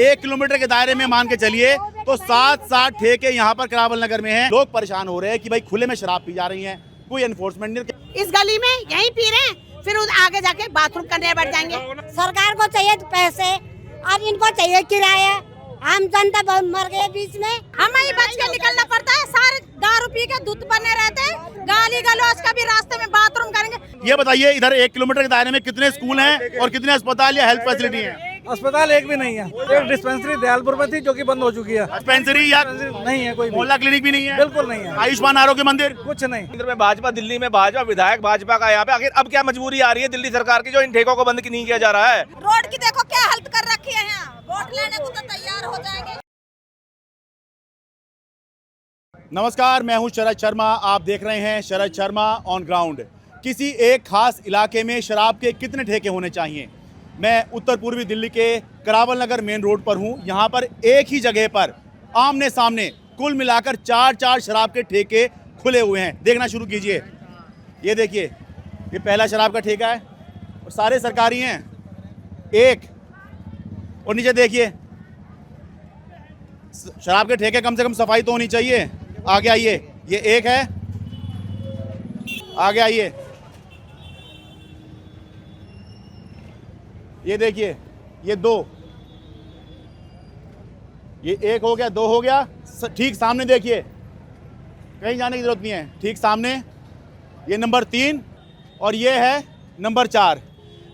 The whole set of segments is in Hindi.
1 किलोमीटर के दायरे में मान के चलिए तो 7 ठेके यहाँ पर करावल नगर में हैं। लोग परेशान हो रहे हैं कि भाई खुले में शराब पी जा रही है, कोई एनफोर्समेंट नहीं। इस गली में यहीं पी रहे हैं, फिर आगे जाके बाथरूम करने बैठ जाएंगे। सरकार को चाहिए पैसे और इनको चाहिए किराया। आम जनता बहुत मर गए बीच में, हमें ही बच के निकलना पड़ता है। सारे दारू पी के धुत बने रहते हैं, गाली गलौज का भी रास्ते में बाथरूम करेंगे। ये बताइए इधर 1 किलोमीटर के दायरे में कितने स्कूल हैं और कितने अस्पताल या हेल्थ फैसिलिटी हैं? अस्पताल एक भी नहीं है। एक डिस्पेंसरी दयालपुर में थी जो कि बंद हो चुकी है। डिस्पेंसरी या नहीं है, कोई मोहल्ला क्लिनिक भी नहीं है? बिल्कुल नहीं है। आयुष्मान आरोग्य मंदिर कुछ नहीं। केंद्र में भाजपा, दिल्ली में भाजपा, विधायक भाजपा का यहाँ पे। आखिर अब क्या मजबूरी आ रही है दिल्ली सरकार की जो इन ठेकों को बंद नहीं किया जा रहा है? रोड की देखो क्या हालत कर रखी है यहाँ। वोट लेने को तो तैयार हो जाएंगे। नमस्कार, मैं हूं शरद शर्मा। आप देख रहे हैं शरद शर्मा ऑन ग्राउंड। किसी एक खास इलाके में शराब के कितने ठेके होने चाहिए? मैं उत्तर पूर्वी दिल्ली के करावल नगर मेन रोड पर हूं। यहां पर एक ही जगह पर आमने सामने कुल मिलाकर 4 शराब के ठेके खुले हुए हैं। देखना शुरू कीजिए। ये देखिए, ये पहला शराब का ठेका है और सारे सरकारी हैं। एक और नीचे देखिए, शराब के ठेके कम से कम सफाई तो होनी चाहिए। आगे आइए, ये एक है। आगे आइए, ये देखिए, ये 2। ये 1 हो गया, 2 हो गया। ठीक सामने देखिए, कहीं जाने की जरूरत नहीं है। ठीक सामने ये नंबर 3 और ये है नंबर 4।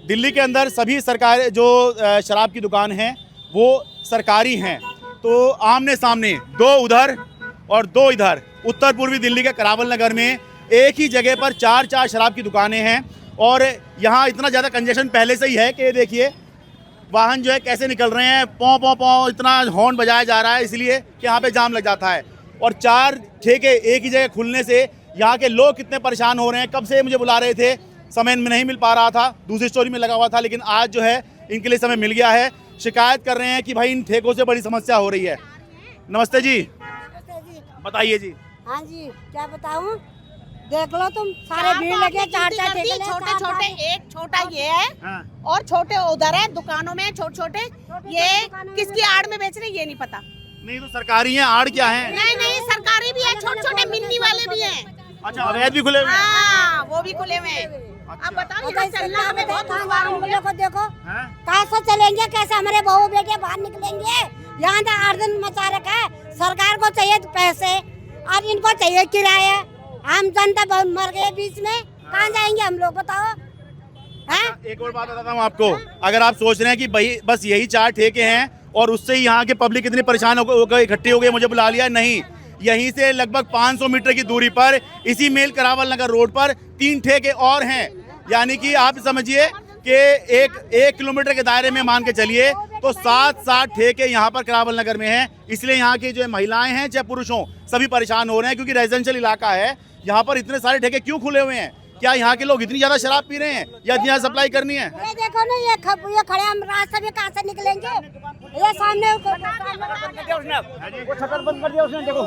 दिल्ली के अंदर सभी सरकारी जो शराब की दुकान हैं वो सरकारी हैं। तो आमने सामने 2 उधर और 2 इधर उत्तर पूर्वी दिल्ली के करावल नगर में एक ही जगह पर 4 शराब की दुकानें हैं। और यहाँ इतना ज़्यादा कंजेशन पहले से ही है कि ये देखिए वाहन जो है कैसे निकल रहे हैं। पौ पौ पौ इतना हॉर्न बजाया जा रहा है इसलिए कि यहाँ पे जाम लग जाता है। और 4 ठेके एक ही जगह खुलने से यहाँ के लोग कितने परेशान हो रहे हैं। कब से मुझे बुला रहे थे, समय में नहीं मिल पा रहा था, दूसरी स्टोरी में लगा हुआ था, लेकिन आज जो है इनके लिए समय मिल गया है। शिकायत कर रहे हैं कि भाई इन ठेकों से बड़ी समस्या हो रही है। नमस्ते जी, बताइए जी। हाँ जी, क्या बताऊँ? देख लो तुम, सारे भीड़ लगे। 4 ठेके, छोटे, एक छोटा ये है। हाँ। और छोटे उधर है दुकानों में, छोटे ये किसकी आड़ में बेच रहे हैं ये नहीं पता। नहीं तो सरकारी है, आड़ क्या है? नहीं सरकारी भी है, छोटे मिन्नी वाले भी हैं। अच्छा, अवैध भी खुले हुए हैं? हाँ, वो भी खुले हुए हैं। अब बताओ यहाँ चलना हमें बहुत दुश्वार हो गया। देखो कैसे चलेंगे, कैसे हमारे बहू बेटे बाहर निकलेंगे? यहाँ तो 8 दिन मचा रखा है। सरकार को चाहिए पैसे और इनको चाहिए किराया। आम जनता बहुत मर गए बीच में, कहाँ जाएंगे हम लोग बताओ? एक और बात बताता हूँ आपको। अगर आप सोच रहे हैं कि भाई बस यही 4 ठेके हैं और उससे ही यहाँ के पब्लिक इतनी परेशान हो गई, इकट्ठी हो गई, मुझे बुला लिया, नहीं। यहीं से लगभग 500 मीटर की दूरी पर इसी मेल करावल नगर रोड पर 3 ठेके और हैं। यानी कि आप समझिए कि 1 किलोमीटर के दायरे में मान के चलिए तो 7 ठेके यहाँ पर करावल नगर में हैं। इसलिए यहाँ की जो महिलाएं हैं चाहे पुरुष हों, सभी परेशान हो रहे हैं क्योंकि रेजिडेंशियल इलाका है। यहाँ पर इतने सारे ठेके क्यों खुले हुए हैं? क्या यहाँ के लोग इतनी ज्यादा शराब पी रहे हैं या इतनी ज्यादा सप्लाई करनी है? ये देखो ना, ये खड़े हम रास्ते में कहाँ से निकलेंगे? ये सामने वो शटर बंद कर दिया उसने, देखो।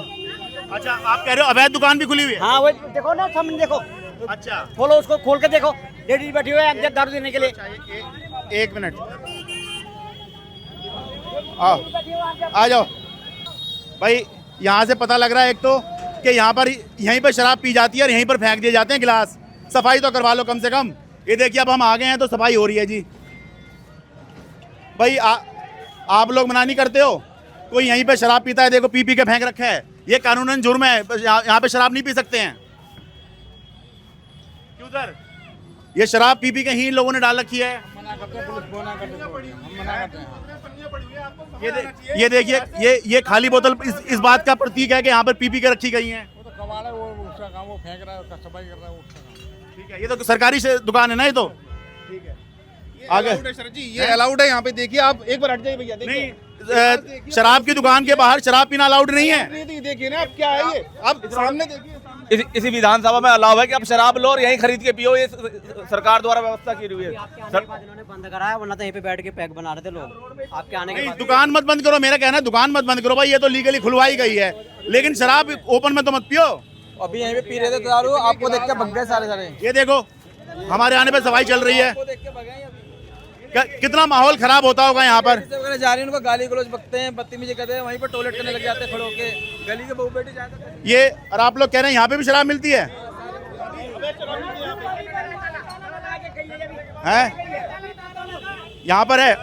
अच्छा, आप कह रहे हो अवैध दुकान भी खुली हुई है? हाँ, वो देखो ना सामने, देखो। अच्छा, खोलो उसको, खोल के देखो। लेडीज बैठी हुई है दारू देने के लिए। 1 मिनट, आओ, आ जाओ भाई। यहाँ से पता लग रहा है एक तो कि यहाँ पर यहीं पर शराब पी जाती है और यहीं पर फेंक दिए जाते हैं गिलास। सफाई तो करवा लो कम से कम। ये देखिए, अब हम आ गए हैं तो सफाई हो रही है जी। भाई आप लोग मना नहीं करते हो? कोई यहीं पे शराब पीता है, देखो पी के फेंक रखा है। ये कानूनन जुर्म है, यहाँ पे शराब नहीं पी सकते हैं। क्यों सर? ये शराब पी के ही लोगों ने डाल रखी है। ये देखिए, ये खाली बोतल इस बात का प्रतीक है कि यहाँ पर पी के रखी गई हैं। वो तो कमाल है, वो उसका काम, वो फेंक रहा है, उसका सफाई कर रहा है, वो उसका काम। ठीक है, ये तो सरकारी दुकान है ना, ये तो ठीक है। आगे सर जी, ये अलाउड है यहाँ पे। देखिए आप एक बार हट जाइए भैया। नहीं, शराब की दुकान के बाहर शराब पीना अलाउड नहीं है। देखिए ना, अब क्या है ये, अब सामने देखिए। इसी विधानसभा में अलाउ है कि आप शराब लो और यहीं खरीद के पियो। ये सरकार द्वारा व्यवस्था की हुई है। इन्होंने बंद कराया, वरना तो यहीं पे बैठ के पैक बना रहे थे लोग। आपके आने के बाद दुकान मत बंद करो, मेरा कहना है दुकान मत बंद करो भाई, ये तो लीगली खुलवाई गई है, लेकिन शराब ओपन में तो मत पियो। अभी यहीं पे पी रहे थे दारू, आपको देख के भग गए सारे। ये देखो, हमारे आने पे सफाई चल रही है। कितना माहौल खराब होता होगा यहाँ पर। जा रही है, उनको गाली गलौज बकते हैं, बदतमीजी करते हैं, वहीं पर टॉयलेट करने लग जाते हैं खड़े होके। गली के बहू बेटी जाते ये और आप लोग कह रहे हैं यहाँ पे भी शराब मिलती है? यहाँ पर है।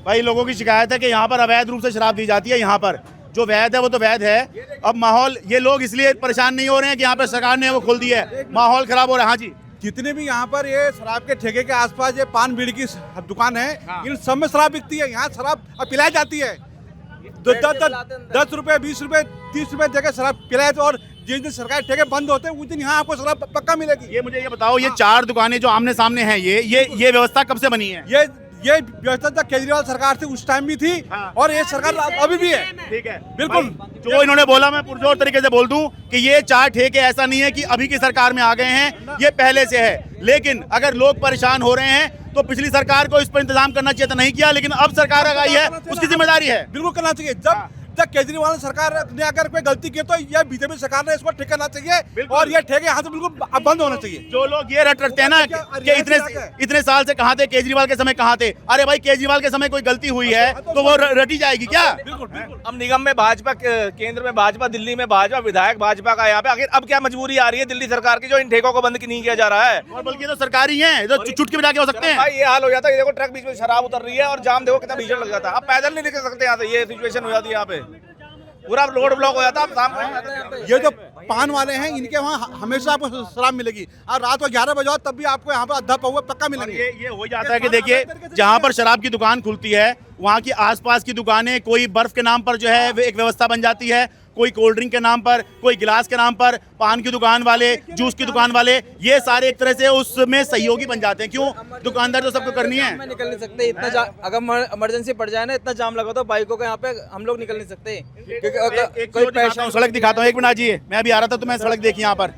भाई लोगों की शिकायत है कि यहाँ पर अवैध रूप से शराब दी जाती है। यहाँ पर जो वैध है वो तो वैध है। अब माहौल, ये लोग इसलिए परेशान नहीं हो रहे हैं कि यहाँ पर सरकार ने वो खोल दी है, माहौल खराब हो रहा है। हाँ जी, जितने भी यहाँ पर ये शराब के ठेके के आसपास ये पान बीड़ी की दुकान है, इन सब में शराब बिकती है। यहाँ शराब पिलाई जाती है। 10 रुपए, 20 रुपए, 30 रुपए देकर शराब पिलाए। तो और जिस दिन सरकारी ठेके बंद होते हैं उस दिन यहाँ आपको शराब पक्का मिलेगी। ये मुझे ये बताओ, ये 4 दुकानें जो आमने सामने हैं, ये व्यवस्था कब से बनी है? ये व्यवस्था तक केजरीवाल सरकार थी, उस टाइम भी थी और ये सरकार अभी भी है। ठीक है, बिल्कुल। जो इन्होंने बोला मैं पुरजोर तरीके से बोल दूं कि ये 4 ठेके ऐसा नहीं है कि अभी की सरकार में आ गए हैं, ये पहले से है। लेकिन अगर लोग परेशान हो रहे हैं तो पिछली सरकार को इस पर इंतजाम करना चाहिए था, नहीं किया। लेकिन अब सरकार आ गई है, उसकी जिम्मेदारी है। बिल्कुल करना चाहिए। जब केजरीवाल सरकार ने अगर कोई गलती की तो यह बीजेपी सरकार ने इसको ठीक करना चाहिए और ये ठेके यहाँ से बिल्कुल बंद होना चाहिए। जो लोग ये रट रखते हैं ना कि इतने साल से कहाँ थे, केजरीवाल के समय कहाँ थे। अरे भाई, केजरीवाल के समय कोई गलती हुई है तो वो रटी जाएगी क्या? बिल्कुल। अब निगम में भाजपा, केंद्र में भाजपा, दिल्ली में भाजपा, विधायक भाजपा का यहाँ पे। आखिर अब क्या मजबूरी आ रही है दिल्ली सरकार की जो इन ठेकों को बंद नहीं किया जा रहा है? और बल्कि तो सरकारी है, तो चुटकी बजा के हो सकते हैं। भाई ये हाल हो जाता है। ये देखो ट्रक बीच में शराब उतर रही है और जाम देखो कितना भीषण लग जाता है। अब पैदल नहीं निकल सकते यहाँ से, ये सिचुएशन हो जाती है। यहाँ पे पूरा रोड ब्लॉक हो जाता है। शाम को ये जो पान वाले हैं, इनके वहाँ हमेशा आपको शराब मिलेगी और रात को 11 बजे तब भी आपको यहाँ पर अद्धा पौवा पक्का मिलेंगे। ये हो जाता है कि देखिए, जहाँ पर शराब की दुकान खुलती है वहाँ की आसपास की दुकानें, कोई बर्फ के नाम पर जो है एक व्यवस्था बन जाती है, कोई कोल्ड ड्रिंक के नाम पर, कोई गिलास के नाम पर, पान की दुकान वाले, जूस की दुकान वाले, ये सारे एक तरह से उसमें सहयोगी बन जाते हैं। क्यों? दुकानदार तो सबको करनी है। निकल नहीं सकते इतना अगर इमरजेंसी पड़ जाए ना, इतना जाम लगा तो बाइकों का यहाँ पे हम लोग निकल नहीं सकते। सड़क दिखाता हूँ, 1 मिनट आजिए। मैं अभी आ रहा था तो मैं सड़क देखी यहाँ पर।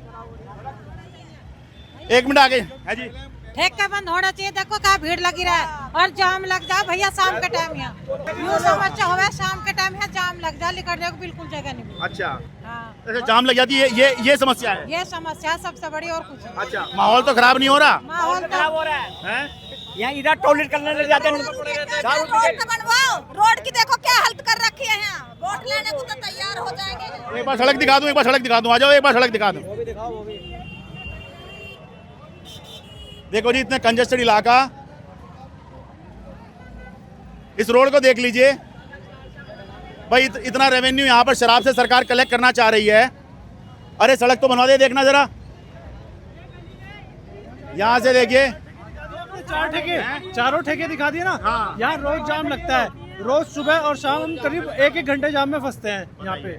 1 मिनट आगे है जी। ठेका बंद होना चाहिए। देखो क्या भीड़ लगी रहा है और जाम लग जाए भैया शाम के टाइम। यहाँ यूँ समझ हो शाम के टाइम है, जाम लग जाए, निकलने को बिल्कुल जगह नहीं मिलती। अच्छा, हाँ, जाम लग जाती है, ये समस्या है। ये समस्या सबसे बड़ी, और कुछ नहीं। अच्छा, माहौल तो खराब नहीं हो रहा? माहौल खराब हो रहा है। यहाँ इधर टॉयलेट करने लग जाते हैं। रोड की देखो क्या हालत कर रखी है। यहाँ वोट लेने को तो तैयार हो जाएंगे। एक बार सड़क दिखा दूं, आ जाओ, एक बार सड़क दिखा दूं। देखो जी, इतना कंजेस्टेड इलाका, इस रोड को देख लीजिए भाई। इतना रेवेन्यू यहाँ पर शराब से सरकार कलेक्ट करना चाह रही है। अरे सड़क तो बनवा दे, देखना जरा, यहाँ से देखिए। चारों ठेके दिखा दिए ना। हाँ। यहाँ रोज जाम लगता है, रोज सुबह और शाम करीब 1-1 घंटे जाम में फंसते हैं। यहाँ पे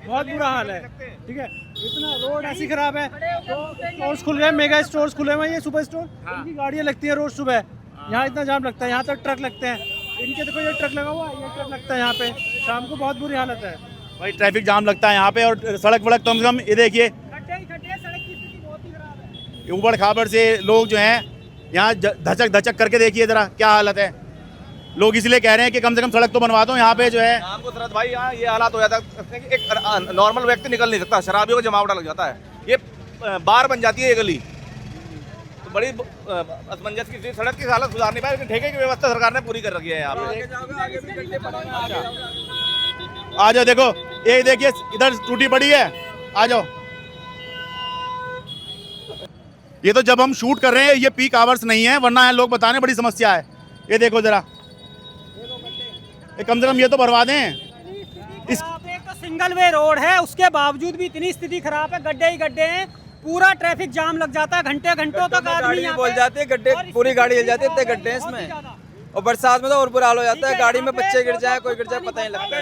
बहुत बुरा हाल है। ठीक है, इतना रोड ऐसी खराब है। तो स्टोर्स खुल गए, मेगा स्टोर्स खुले हुए हैं, ये सुपर स्टोर। इनकी गाड़ियाँ लगती है रोज सुबह। यहाँ इतना जाम लगता है, यहाँ तक ट्रक लगते हैं। इनके देखो ये ट्रक लगा हुआ है, ये ट्रक लगता है यहाँ पे। शाम को बहुत बुरी हालत है भाई, ट्रैफिक जाम लगता है यहाँ पे। और सड़क वड़क कम से कम ये देखिए, ऊबड़ खाबड़ से लोग जो हैं यहाँ धचक करके देखिए जरा क्या हालत है। लोग इसलिए कह रहे हैं कि कम से कम सड़क तो बनवा दो यहाँ पे जो है। शाम को शरद भाई यहाँ ये हालात हो जाता है कि एक नॉर्मल व्यक्ति निकल नहीं सकता, शराबियों को जमावड़ा लग जाता है। ये बार बन जाती है ये गली। तो बड़ी असमंजस की सड़क की हालत सुधार नहीं पाई, लेकिन ठेके की व्यवस्था सरकार ने पूरी कर रखी है यहाँ पे। आ जाओ, देखो ये देखिए इधर टूटी पड़ी है, आ जाओ। ये तो जब हम शूट कर रहे हैं ये पीक आवर्स नहीं है, वरना है लोग बताने बड़ी समस्या है। ये देखो जरा, कम से कम ये तो भरवा दें। एक तो सिंगल वे रोड है, उसके बावजूद भी इतनी स्थिति खराब है, गड्ढे ही गड्ढे हैं, पूरा ट्रैफिक जाम लग जाता है, घंटों तक आदमी बोल जाते हैं, गड्ढे पूरी गाड़ी हिल जाती है, इतने गड्ढे हैं इसमें। और बरसात में तो और बुरा हाल हो जाता है, गाड़ी में बच्चे गिर जाए, कोई गिर जाए, पता नहीं लगता है।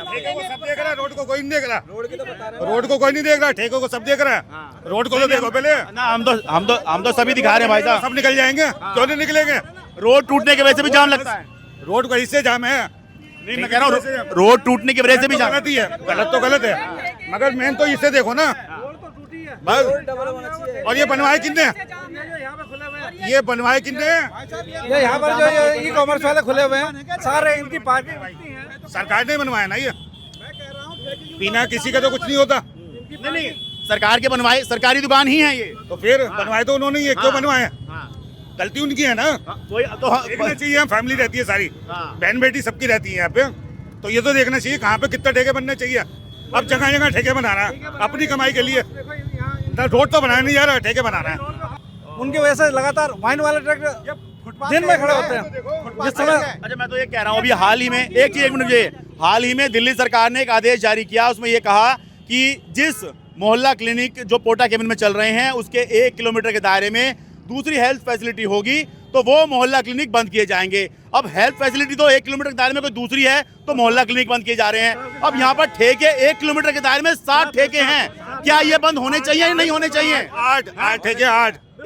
सब देख रहा है, रोड को कोई नहीं देख रहा। रोड की तो बता रहे हैं, रोड को कोई नहीं देख रहा, ठेकों को सब देख रहा है। रोड को तो देखो पहले ना। हम तो सभी दिखा रहे हैं भाई साहब। सब निकल जाएंगे, क्यों नहीं निकलेंगे? रोड टूटने की वजह से भी जाम लगता है। रोड को इससे जाम है। नहीं, मैं कह रहा हूँ रोड टूटने की वजह से भी जाम। गलत ही है, गलत तो गलत है, मगर मेन तो इसे देखो ना बस। और ये बनवाए कितने? ये बनवाए कितने? ये यहाँ पर जो ई कॉमर्स वाले खुले हुए हैं सारे, इनकी पार्किंग सरकार ने बनवाया ना। ये बिना किसी का तो कुछ नहीं होता। नहीं, सरकार के बनवाए, सरकारी दुकान ही है ये। तो फिर बनवाए तो उन्होंने, ये क्यों बनवाए? गलती उनकी है ना। कोई तो देखना चाहिए, यहाँ फैमिली रहती है सारी, बहन बेटी सबकी रहती है यहाँ पे, तो ये तो देखना चाहिए कहाँ पे कितना ठेके बनने चाहिए। अब जगह जगह ठेके बना रहा है अपनी कमाई के लिए, रोड तो बनाया नहीं जा रहा, ठेके बना रहा है। उनकी वजह से लगातार वाइन वाले ट्रक दिन में खड़े होते हैं जिस समय। अच्छा, मैं तो ये कह रहा हूँ, अभी हाल ही में एक मिनट, ये हाल ही में दिल्ली सरकार ने एक आदेश जारी किया, उसमें ये कहा कि जिस मोहल्ला क्लिनिक जो पोटा केबिन में चल रहे हैं उसके 1 किलोमीटर के दायरे में दूसरी हेल्थ फैसिलिटी होगी तो वो मोहल्ला क्लिनिक बंद किए जाएंगे। अब हेल्थ फैसिलिटी तो 1 किलोमीटर के दायरे में कोई दूसरी है तो मोहल्ला क्लिनिक बंद किए जा रहे हैं। अब यहाँ पर ठेके 1 किलोमीटर के दायरे में 60 ठेके हैं, क्या ये बंद होने चाहिए या नहीं होने चाहिए? 8 ठेके,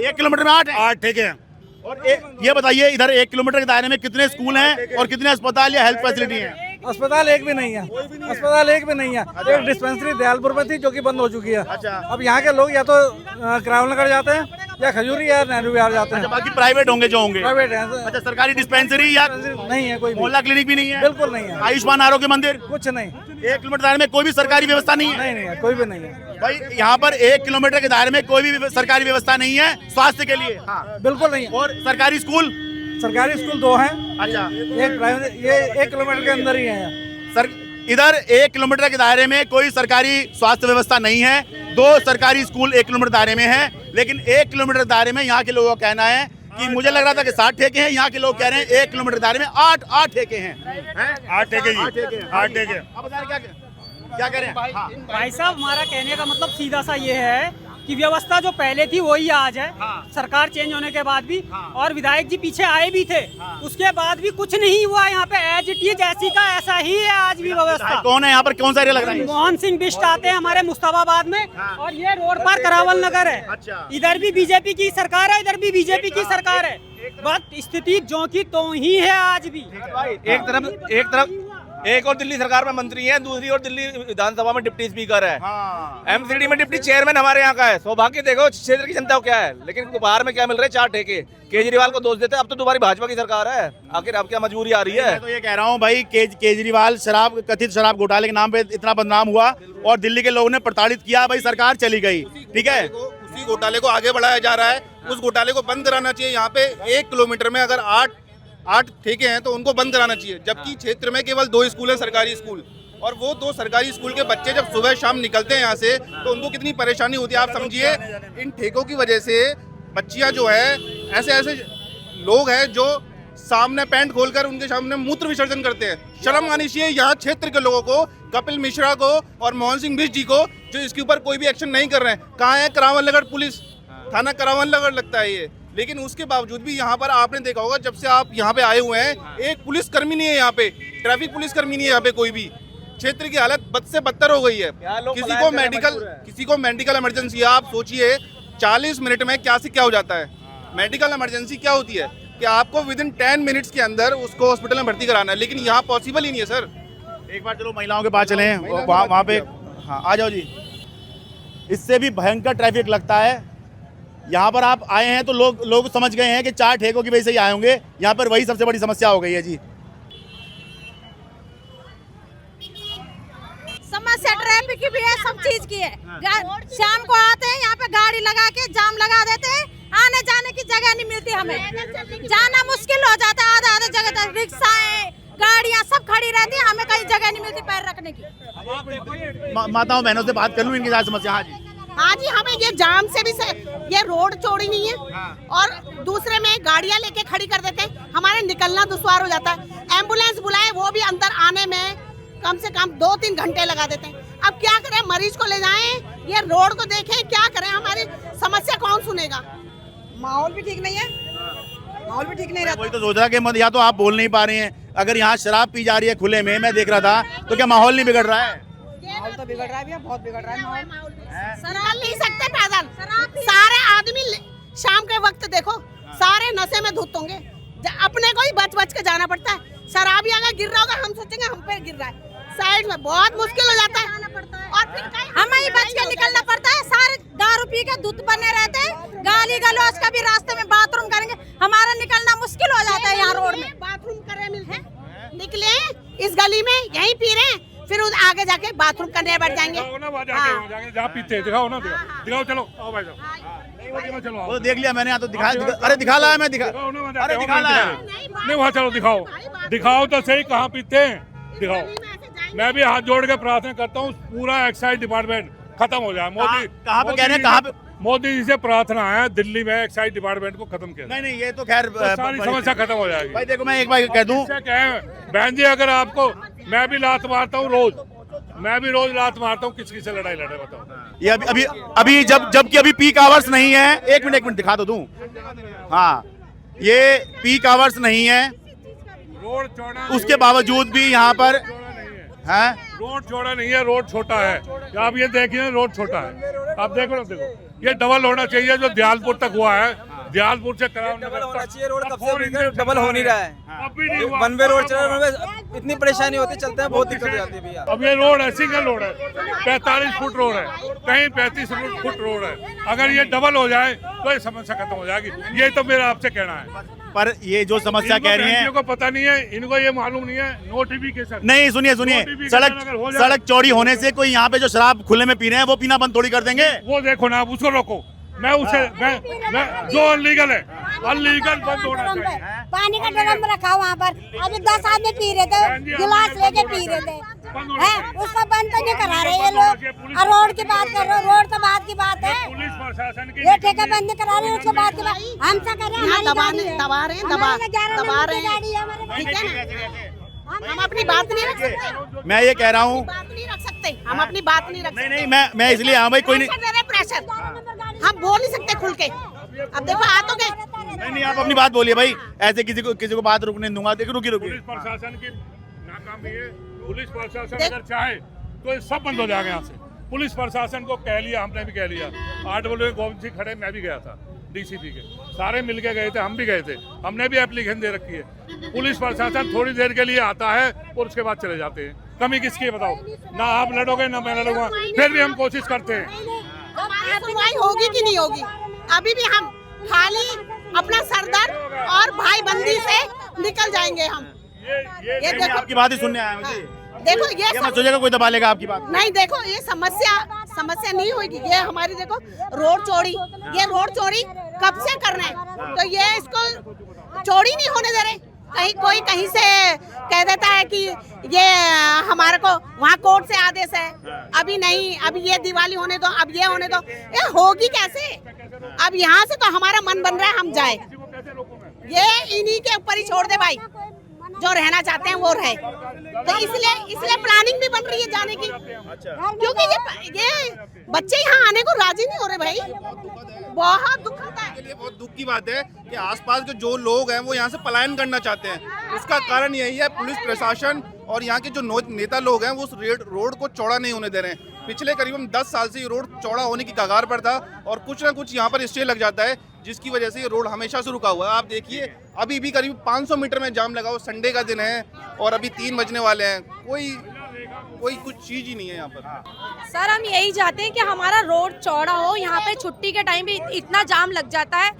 1 किलोमीटर में 8 ठेके हैं। और ये बताइए, इधर 1 किलोमीटर के दायरे में कितने स्कूल हैं और कितने अस्पताल या हेल्थ फैसिलिटी हैं? अस्पताल एक भी नहीं है, अस्पताल एक भी नहीं है। एक डिस्पेंसरी दयालपुर में थी जो कि बंद हो चुकी है। अच्छा। अब यहाँ के लोग या तो करावल नगर जाते हैं या खजूरी या नेहरू विहार जाते हैं। बाकी प्राइवेट होंगे जो होंगे। प्राइवेट है। अच्छा, सरकारी डिस्पेंसरी या नहीं है, कोई मोहल्ला क्लिनिक भी नहीं है? बिल्कुल नहीं है। आयुष्मान आरोग्य मंदिर कुछ नहीं, 1 किलोमीटर दायरे में कोई भी सरकारी व्यवस्था नहीं है? नहीं है, कोई भी नहीं है भाई। यहाँ पर 1 किलोमीटर के दायरे में कोई भी सरकारी व्यवस्था नहीं है स्वास्थ्य के लिए? बिल्कुल नहीं है। और सरकारी स्कूल 2 हैं। अच्छा, एक प्राइवेट, ये 1 किलोमीटर के अंदर ही है। सर, इधर 1 किलोमीटर के दायरे में कोई सरकारी स्वास्थ्य व्यवस्था नहीं है, 2 सरकारी स्कूल 1 किलोमीटर दायरे में है, लेकिन 1 किलोमीटर दायरे में यहाँ के लोगों का कहना है कि मुझे लग रहा था कि 60 ठेके हैं, यहाँ के लोग कह रहे हैं 1 किलोमीटर दायरे में 8 ठेके हैं। 8 ठेके जी, 8 ठेके। अब बताइए क्या कह रहे हैं? हाँ। भाई साहब, हमारा कहने का मतलब सीधा सा ये है कि व्यवस्था जो पहले थी वही आज है। सरकार चेंज होने के बाद भी, और विधायक जी पीछे आए भी थे, उसके बाद भी कुछ नहीं हुआ यहाँ पे। एज इट इज जैसी का ऐसा ही है आज भी व्यवस्था। कौन है यहाँ पर, कौन सा एरिया लग रहा है? मोहन सिंह बिष्ट आते हैं हमारे मुस्ताबाबाद में, और ये रोड पर करावल नगर है। अच्छा। इधर भी बीजेपी की सरकार है, इधर भी बीजेपी की सरकार है, बट स्थिति जो की तो ही है आज भी। एक तरफ एक और दिल्ली सरकार में मंत्री है, दूसरी और दिल्ली विधानसभा में डिप्टी स्पीकर है। एमसीडी में डिप्टी चेयरमैन हमारे यहाँ का है। सौभाग्य देखो क्षेत्र की जनता को क्या है, लेकिन बाहर में क्या मिल रहा है? 4 ठेके। केजरीवाल को दोष देते हैं, अब तो दोबारा भाजपा की सरकार है, आखिर अब क्या मजबूरी आ रही है? मैं तो ये कह रहा हूँ भाई, केजरीवाल कथित शराब घोटाले के नाम पे इतना बदनाम हुआ और दिल्ली के लोगों ने प्रताड़ित किया, भाई सरकार चली गई, ठीक है। उसी घोटाले को आगे बढ़ाया जा रहा है, उस घोटाले को बंद कराना चाहिए। यहाँ पे 1 किलोमीटर में अगर 8 ठेके हैं तो उनको बंद कराना चाहिए, जबकि क्षेत्र में केवल 2 स्कूल है, सरकारी स्कूल, और वो 2 सरकारी स्कूल के बच्चे जब सुबह शाम निकलते हैं यहाँ से तो उनको कितनी परेशानी होती है आप समझिए। इन ठेकों की वजह से बच्चियाँ जो है, ऐसे लोग हैं जो सामने पैंट खोलकर उनके सामने मूत्र विसर्जन करते हैं। शर्म आनी चाहिए यहाँ क्षेत्र के लोगों को, कपिल मिश्रा को और मोहन सिंह बिष्ट जी को, जो इसके ऊपर कोई भी एक्शन नहीं कर रहे हैं। कहाँ है करावल नगर पुलिस थाना? करावल नगर लगता है ये, लेकिन उसके बावजूद भी यहाँ पर आपने देखा होगा जब से आप यहाँ पे आए हुए हैं, एक पुलिसकर्मी नहीं है यहाँ पे, ट्रैफिक पुलिसकर्मी नहीं है यहाँ पे कोई भी। क्षेत्र की हालत बद से बदतर हो गई है। किसी को मेडिकल इमरजेंसी है, आप सोचिए 40 मिनट में क्या से क्या हो जाता है। मेडिकल इमरजेंसी क्या होती है कि आपको विदिन 10 मिनट्स के अंदर उसको हॉस्पिटल में भर्ती कराना है, लेकिन यहाँ पॉसिबल ही नहीं है सर। एक बार चलो महिलाओं के पास चले, वहाँ पे हाँ आ जाओ जी। इससे भी भयंकर ट्रैफिक लगता है। यहाँ पर आप आए हैं तो लोग समझ गए हैं कि 4 ठेकों की वजह से ही आए होंगे, यहाँ पर वही सबसे बड़ी समस्या हो गई है जी। समस्या ट्रैफिक की भी है, सब चीज की है। शाम को आते हैं यहाँ पे गाड़ी लगा के जाम लगा देते हैं, आने जाने की जगह नहीं मिलती, हमें जाना मुश्किल हो जाता है। आधा जगह तक रिक्शाएं, गाड़ियाँ सब खड़ी रहती है, हमें कहीं जगह नहीं मिलती पैर रखने की। माताओं बहनों से बात कर लूँ इनकी साथ समस्या। हाँ जी, हाँ जी, हमें ये जाम से भी ये रोड चौड़ी नहीं है, और दूसरे में गाड़ियाँ लेके खड़ी कर देते हैं, हमारे निकलना दुश्वार हो जाता है। एम्बुलेंस बुलाए वो भी अंदर आने में कम से कम 2-3 घंटे लगा देते हैं। अब क्या करें, मरीज को ले जाएं, ये रोड को देखें, क्या करें, हमारी समस्या कौन सुनेगा? माहौल भी ठीक नहीं है, माहौल भी ठीक नहीं रहता। वही तो सोच रहा कि या तो आप बोल नहीं पा रहे हैं, अगर यहाँ शराब पी जा रही है खुले में, मैं देख रहा था, तो क्या माहौल नहीं बिगड़ रहा है? माहौल तो बिगड़ रहा है भैया, बहुत बिगड़ रहा है माहौल। निकल नहीं सकते पैदल, सारे आदमी शाम के वक्त देखो सारे नशे में धुत होंगे, अपने को ही बच के जाना पड़ता है। शराबी अगर गिर रहा होगा हम सोचेंगे हम पे गिर रहा है, साइड में बहुत मुश्किल हो जाता है, और फिर हमें ही बच के निकलना पड़ता है। सारे दारू पी के धुत बने रहते हैं, गाली गलौज का भी रास्ते में बाथरूम करेंगे, हमारा निकलना मुश्किल हो जाता है। यहाँ रोड में बाथरूम करे मिलते निकले इस गली में यहीं पी रहे हैं, फिर उस आगे जाके बाथरूम करने बैठ जाएंगे। जहाँ पीते दिखाओ ना, दिखाओ चलो, आओ भाई साहब चलो। वो देख लिया मैंने, यहाँ तो दिखा, अरे दिखा लाया मैं, अरे दिखा लाया नहीं, वहाँ चलो दिखाओ तो सही कहाँ पीते हैं, दिखाओ। मैं भी हाथ जोड़ के प्रार्थना करता हूँ पूरा एक्साइज डिपार्टमेंट खत्म हो जाए। मोदी कहाँ पे कह रहे हैं, कहाँ पे? मोदी जी से प्रार्थना है दिल्ली में एक्साइज डिपार्टमेंट को खत्म किया। नहीं ये तो खैर सारी समस्या खत्म हो जाएगी। भाई देखो मैं एक बार कह दूं, बहन जी अगर आपको, मैं भी लात मारता हूँ रोज, मैं भी रोज लात मारता हूँ, किसकी से लड़ाई लड़े बताओ। ये अभी जबकि अभी पीक आवर्स नहीं है, एक मिनट दिखा तो दूं। हाँ ये पीक आवर्स नहीं है, रोड चौड़ा, उसके बावजूद भी यहाँ पर है। रोड चौड़ा नहीं है, रोड छोटा है। आप ये देखिए रोड छोटा है, आप देखो ना, देखो ये डबल होना चाहिए जो दयालपुर तक हुआ है, दयालपुर से डबल होना चाहिए रोड, कब से डबल हो नहीं रहा है। वन वे रोड चल रहा है, इतनी परेशानी होती, चलते हैं बहुत दिक्कत हो जाती है भैया। अब ये रोड है, सिंगल रोड है, 45 फुट रोड है, कहीं 35 फुट रोड है। अगर ये डबल हो जाए तो ये समस्या खत्म हो जाएगी। ये तो मेरा आपसे कहना है। पर ये जो समस्या कह रही हैं, को पता नहीं है, इनको ये मालूम नहीं है नोटिफिकेशन। नहीं सुनिए, सड़क चौड़ी होने से कोई यहाँ पे जो शराब खुले में पी रहे हैं वो पीना बंद थोड़ी कर देंगे। वो देखो ना, उसको रोको। मैं उसे मैं जो अनलीगल है, अनलीगल बंद होना चाहिए। पानी का ड्रम रखा वहाँ पर, अभी 10 आदमी पी रहे थे, गिलास लेके पी रहे थे, उसका बंद तो नहीं करा रहे ये लोग। और रोड की बात कर रहे हो, रोड तो बात की बात है, पुलिस प्रशासन की ये ठेका बंद नहीं करा रहे, उसके बाद की बात हमसे कर रहे हैं। दबा रहे हैं, ठीक है ना, हम अपनी बात नहीं रख सकते। मैं ये कह रहा हूँ, बात नहीं रख सकते, हम अपनी बात नहीं रख सकते। नहीं मैं इसलिए, हाँ भाई कोई नहीं, प्रेशर हम बोल नहीं सकते खुल के। अब देखो आ तो गए। नहीं आप अपनी बात बोलिए भाई, ऐसे किसी को बात रुकने दूंगा। देखो रुकी पुलिस प्रशासन की नाकामी है। पुलिस प्रशासन अगर चाहे तो सब बंद हो जाएगा यहाँ से। पुलिस प्रशासन को कह लिया, हमने भी कह लिया। 8 बजे गोविंद सिंह खड़े, मैं भी गया था डीसीपी के, सारे मिलके गए थे, हम भी गए थे, हमने भी एप्लीकेशन दे रखी है। पुलिस प्रशासन थोड़ी देर के लिए आता है और उसके बाद चले जाते हैं। कमी किसकी है बताओ? ना आप लड़ोगे ना मैं लड़ूंगा, फिर भी हम कोशिश करते हैं। सुनवाई होगी कि नहीं होगी? अभी भी हम खाली अपना सरदर्द और भाई बंदी से निकल जाएंगे हम। ये देखो, आपकी बात ही सुनने आया मुझे। देखो ये मत सोचिएगा कोई दबा लेगा आपकी बात। नहीं, देखो ये समस्या नहीं होगी। ये हमारी देखो रोड चौड़ी, ये रोड चौड़ी कब से कर रहे हैं, तो ये इसको चौड़ी नहीं होने दे रहे। कोई कहीं से कह देता है कि ये हमारे को वहाँ कोर्ट से आदेश है, अभी नहीं, अभी ये दिवाली होने दो, अब ये होने दो। ये होगी कैसे? अब यहाँ से तो हमारा मन बन रहा है हम जाए, ये इन्हीं के ऊपर ही छोड़ दे भाई, जो रहना चाहते हैं वो रहे। तो इसलिए प्लानिंग भी बन रही है जाने की, क्योंकि ये बच्चे यहाँ आने को राजी नहीं हो रहे भाई। बहुत दुख होता है। बहुत दुख की बात है कि आसपास के जो लोग हैं वो यहाँ से पलायन करना चाहते हैं। उसका कारण यही है, पुलिस प्रशासन और यहाँ के जो नेता लोग हैं वो उस रोड को चौड़ा नहीं होने दे रहे हैं। पिछले करीबन 10 साल से ये रोड चौड़ा होने की कगार पर था और कुछ ना कुछ यहाँ पर स्टे लग जाता है, जिसकी वजह से ये रोड हमेशा से रुका हुआ है। आप देखिए अभी भी करीब 500 मीटर में जाम लगा हुआ, संडे का दिन है और अभी 3 बजने वाले हैं, कोई कुछ चीज ही नहीं है यहाँ पर। सर हम यही चाहते हैं कि हमारा रोड चौड़ा हो। यहाँ पे छुट्टी के टाइम भी इतना जाम लग जाता है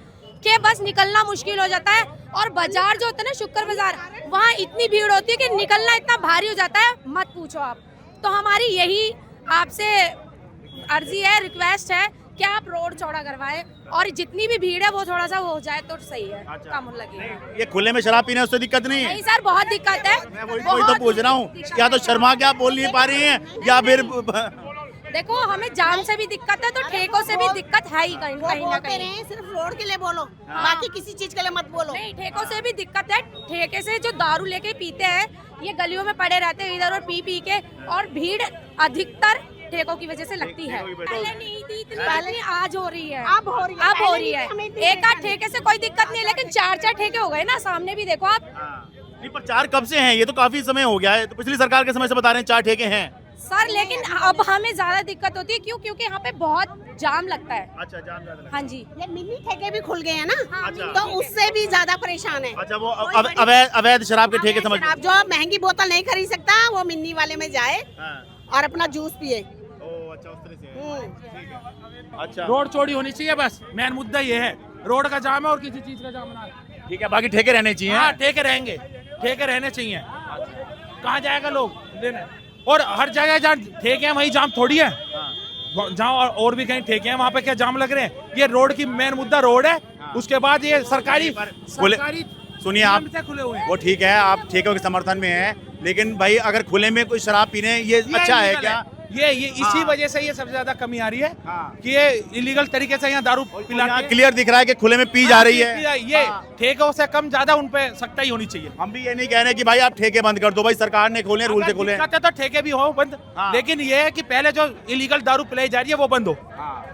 कि बस निकलना मुश्किल हो जाता है। और बाजार जो होता है ना, शुक्र बाजार, वहाँ इतनी भीड़ होती है कि निकलना इतना भारी हो जाता है, मत पूछो आप। तो हमारी यही आपसे अर्जी है, रिक्वेस्ट है कि आप रोड चौड़ा करवाएं और जितनी भी भीड़ है वो थोड़ा सा हो जाए तो सही है, कम लगे। ये खुले में शराब पीने उससे दिक्कत नहीं है? नहीं सर, बहुत दिक्कत है। मैं वही तो पूछ रहा हूँ, या तो शर्मा के आप बोल नहीं पा रही हैं या फिर देखो हमें जाम से भी दिक्कत है तो ठेकों से भी दिक्कत है ही कहीं ना कहीं। सिर्फ रोड के लिए बोलो, बाकी किसी चीज के लिए मत बोलो। नहीं, ठेकों से भी दिक्कत है। ठेके से जो दारू लेके पीते हैं ये गलियों में पड़े रहते हैं इधर और पी के, और भीड़ अधिकतर ठेकों की वजह से लगती है। पहले नहीं थी इतनी, आज हो रही है, अब हो रही है। एक आध ठेके से कोई दिक्कत नहीं है, लेकिन 4 ठेके हो गए ना, सामने भी देखो आप। नहीं पर 4 कब से हैं? ये तो काफी समय हो गया है, तो पिछली सरकार के समय से बता रहे हैं 4 ठेके हैं सर। लेकिन अब हमें ज्यादा दिक्कत होती है, क्योंकि यहाँ पे बहुत जाम लगता है। अच्छा, जाम ज्यादा लगता है। हाँ जी, ये मिनी ठेके भी खुल गए हैं ना, अच्छा। तो उससे भी ज्यादा परेशान है। अच्छा, वो अवैध शराब के ठेके समझ। आप जो महंगी बोतल नहीं खरीद सकता वो मिनी वाले में जाए और अपना जूस पिए। अच्छा, उस तरह से। अच्छा, रोड चौड़ी होनी चाहिए, बस मेन मुद्दा ये है। रोड का जाम है और किसी चीज का जाम ना। ठीक है, बाकी ठेके रहने चाहिए। हाँ, ठेके रहेंगे, ठेके रहने चाहिए। कहाँ जाएगा लोग लेने? और हर जगह जहाँ ठेके हैं वहीं जाम थोड़ी है। जहाँ और भी कहीं ठेके हैं वहाँ पे क्या जाम लग रहे हैं? ये रोड की मेन मुद्दा रोड है। उसके बाद ये सरकारी सुनिए आप, खुले हुए हैं। वो ठीक है, आप ठेकों के समर्थन में हैं, लेकिन भाई अगर खुले में कोई शराब पीने ये अच्छा है क्या? ये इसी वजह से ये सबसे ज्यादा कमी आ रही है कि ये इलीगल तरीके से यहाँ दारू पिला क्लियर दिख रहा है कि खुले में पी जा रही है। ये ठेकों से कम ज्यादा उन पे सख्ताई होनी चाहिए। हम भी ये नहीं कह रहे कि भाई आप ठेके बंद कर दो, भाई सरकार ने खोले, रूल से खोले। तो ठेके भी हो बंद, लेकिन ये है कि पहले जो इलीगल दारू पिलाई जा रही है वो बंद हो।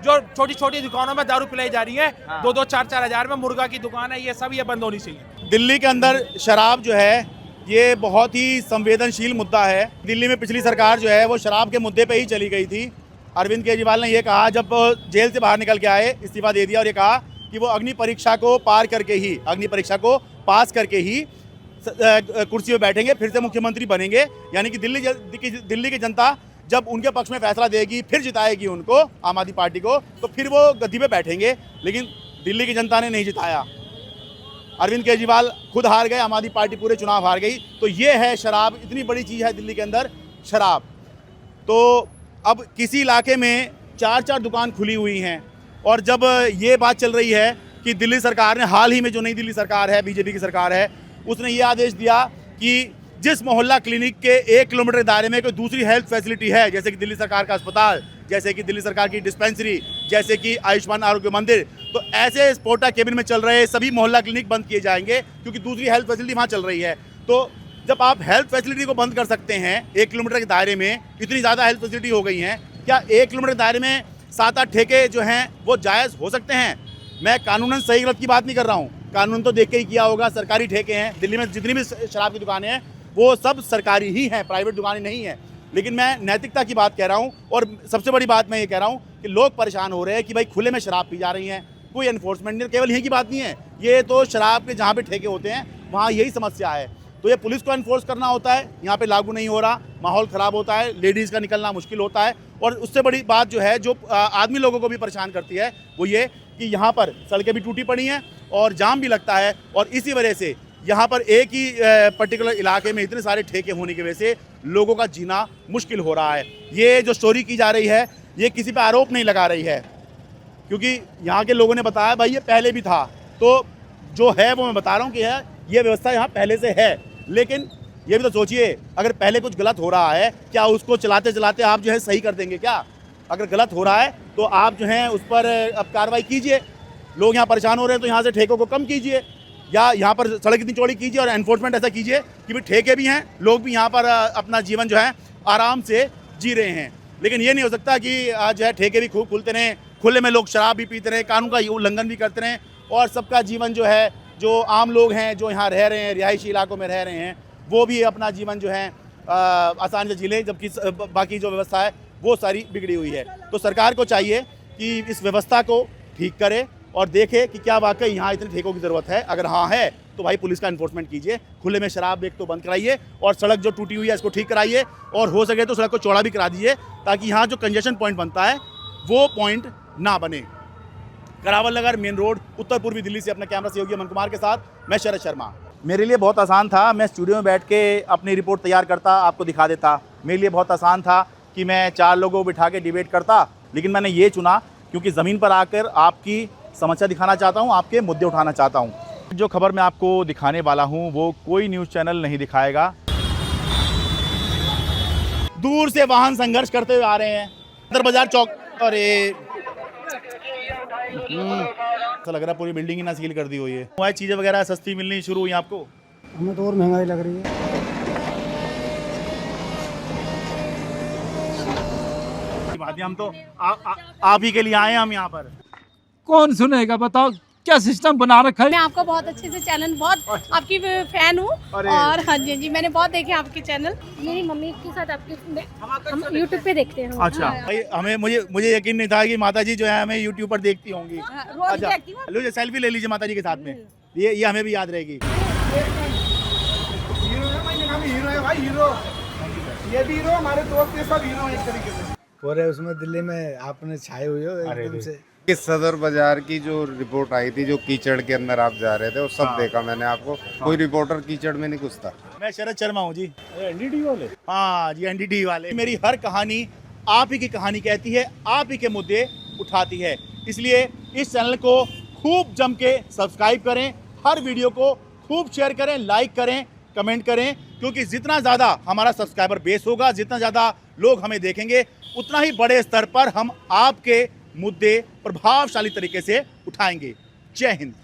जो छोटी छोटी दुकानों में दारू पिलाई जा रही है 2-2, 4-4 हजार में, मुर्गा की दुकान है, ये सब ये बंद होनी चाहिए। दिल्ली के अंदर शराब जो है ये बहुत ही संवेदनशील मुद्दा है। दिल्ली में पिछली सरकार जो है वो शराब के मुद्दे पे ही चली गई थी। अरविंद केजरीवाल ने ये कहा, जब जेल से बाहर निकल के आए, इस्तीफा दे दिया और ये कहा कि वो अग्नि परीक्षा को पार करके ही, अग्नि परीक्षा को पास करके ही कुर्सी पे बैठेंगे, फिर से मुख्यमंत्री बनेंगे। यानी कि दिल्ली की जनता जब उनके पक्ष में फैसला देगी, फिर जिताएगी उनको, आम आदमी पार्टी को, तो फिर वो गद्दी पे बैठेंगे। लेकिन दिल्ली की जनता ने नहीं जिताया। अरविंद केजरीवाल खुद हार गए, आम आदमी पार्टी पूरे चुनाव हार गई। तो ये है शराब, इतनी बड़ी चीज़ है दिल्ली के अंदर शराब। तो अब किसी इलाके में 4-4 दुकान खुली हुई हैं, और जब ये बात चल रही है कि दिल्ली सरकार ने हाल ही में, जो नई दिल्ली सरकार है, बीजेपी की सरकार है, उसने ये आदेश दिया कि जिस मोहल्ला क्लिनिक के 1 किलोमीटर दायरे में कोई दूसरी हेल्थ फैसिलिटी है, जैसे कि दिल्ली सरकार का अस्पताल, जैसे कि दिल्ली सरकार की डिस्पेंसरी, जैसे कि आयुष्मान आरोग्य मंदिर, तो ऐसे स्पोर्टा केबिन में चल रहे सभी मोहल्ला क्लिनिक बंद किए जाएंगे, क्योंकि दूसरी हेल्थ फैसिलिटी वहाँ चल रही है। तो जब आप हेल्थ फैसिलिटी को बंद कर सकते हैं 1 किलोमीटर के दायरे में, इतनी ज़्यादा हेल्थ फैसिलिटी हो गई हैं, क्या 1 किलोमीटर के दायरे में 7-8 ठेके जो हैं वो जायज़ हो सकते हैं? मैं कानूनन सही गलत की बात नहीं कर रहा हूँ, कानून तो देख के ही किया होगा। सरकारी ठेके हैं दिल्ली में, जितनी भी शराब की दुकानें हैं वो सब सरकारी ही हैं, प्राइवेट दुकानें नहीं हैं। लेकिन मैं नैतिकता की बात कह रहा हूँ, और सबसे बड़ी बात मैं ये कह रहा हूँ कि लोग परेशान हो रहे हैं कि भाई खुले में शराब पी जा रही हैं, कोई एनफोर्समेंट नहीं। केवल यही की बात नहीं है, ये तो शराब के जहाँ पे ठेके होते हैं वहाँ यही समस्या है। तो ये पुलिस को एनफोर्स करना होता है, यहाँ पे लागू नहीं हो रहा, माहौल ख़राब होता है, लेडीज़ का निकलना मुश्किल होता है। और उससे बड़ी बात जो है, जो आदमी लोगों को भी परेशान करती है, वो ये कि यहाँ पर सड़कें भी टूटी पड़ी हैं और जाम भी लगता है, और इसी वजह से यहाँ पर एक ही पर्टिकुलर इलाके में इतने सारे ठेके होने की वजह से लोगों का जीना मुश्किल हो रहा है। ये जो स्टोरी की जा रही है, ये किसी पे आरोप नहीं लगा रही है, क्योंकि यहाँ के लोगों ने बताया भाई ये पहले भी था। तो जो है वो मैं बता रहा हूँ कि है ये व्यवस्था यहाँ पहले से है। लेकिन ये भी तो सोचिए, अगर पहले कुछ गलत हो रहा है, क्या उसको चलाते चलाते आप जो है सही कर देंगे क्या? अगर गलत हो रहा है तो आप जो है उस पर अब कार्रवाई कीजिए। लोग यहाँ परेशान हो रहे हैं तो यहाँ से ठेकों को कम कीजिए, या यहाँ पर सड़क इतनी चौड़ी कीजिए, और एनफोर्समेंट ऐसा कीजिए कि भाई ठेके भी हैं, लोग भी यहाँ पर अपना जीवन जो है आराम से जी रहे हैं। लेकिन ये नहीं हो सकता कि आज जो है ठेके भी खूब खुलते रहें, खुले में लोग शराब भी पीते रहें, कानून का उल्लंघन भी करते रहें, और सबका जीवन जो है, जो आम लोग हैं जो यहाँ रह रहे हैं, रिहायशी इलाकों में रह रहे हैं, वो भी अपना जीवन जो है आसानी से जी लें, जबकि बाकी जो व्यवस्था है वो सारी बिगड़ी हुई है। तो सरकार को चाहिए कि इस व्यवस्था को ठीक करे और देखे कि क्या वाकई यहाँ इतने ठेकों की ज़रूरत है। अगर हाँ है तो भाई पुलिस का इन्फोर्समेंट कीजिए, खुले में शराब एक तो बंद कराइए, और सड़क जो टूटी हुई है इसको ठीक कराइए, और हो सके तो सड़क को चौड़ा भी करा दीजिए, ताकि यहाँ जो कंजेशन पॉइंट बनता है वो पॉइंट ना बने। करावल नगर मेन रोड, उत्तर पूर्वी दिल्ली से अपने कैमरा सहयोगी अमन कुमार के साथ मैं शरद शर्मा। मेरे लिए बहुत आसान था, मैं स्टूडियो में बैठ के अपनी रिपोर्ट तैयार करता, आपको दिखा देता। मेरे लिए बहुत आसान था कि मैं 4 लोगों को बिठा के डिबेट करता, लेकिन मैंने ये चुना क्योंकि ज़मीन पर आकर आपकी समस्या दिखाना चाहता हूँ, आपके मुद्दे उठाना चाहता हूँ। जो खबर मैं आपको दिखाने वाला हूँ वो कोई न्यूज़ चैनल नहीं दिखाएगा। दूर से वाहन संघर्ष करते हुए आ रहे हैं, सदर बाजार चौक, और ऐसा लग रहा है पूरी बिल्डिंग ही ना सील कर दी हुई है। वह चीज़ें वगैरह सस्ती मिलनी शुरू हुई आपको? हमें तो और महंगाई लग रही है। हम तो आप ही के लिए आए हैं, हम यहाँ पर। कौन सुनेगा बताओ, क्या सिस्टम बना रखा है? मैं आपको बहुत अच्छे से चैनल, बहुत आपकी फैन हूँ, और हाँ जी जी मैंने बहुत देखे आपके चैनल। मेरी मम्मी के साथ आपके हम यूट्यूब पे देखते हैं। अच्छा भाई, हमें मुझे यकीन नहीं था कि माता जी जो है हमें यूट्यूब पर देखती होंगी। अच्छा लो, सेल्फी ले लीजिए माता जी के साथ में, ये हमें भी याद रहेगी। हीरो है भाई, हीरो। ये भी हीरो, हमारे दोस्त ये सब हीरो एक तरीके से। पूरे उसमें दिल्ली में आपने छाए हुए हो एकदम से। कि सदर बाजार की जो रिपोर्ट आई थी, जो कीचड़ के अंदर आप जा रहे थे, वो सब देखा मैंने। आपको कोई रिपोर्टर कीचड़ में नहीं घुसता। मैं शरद शर्मा हूँ जी। एनडीटी वाले? हाँ जी, एनडीटी वाले। मेरी हर कहानी आप ही की कहानी कहती है, आप ही के मुद्दे उठाती है। इसलिए इस चैनल को खूब जम के सब्सक्राइब करें, हर वीडियो को खूब शेयर करें, लाइक करें, कमेंट करें, क्योंकि जितना ज़्यादा हमारा सब्सक्राइबर बेस होगा, जितना ज़्यादा लोग हमें देखेंगे, उतना ही बड़े स्तर पर हम आपके मुद्दे प्रभावशाली तरीके से उठाएंगे। जय हिंद।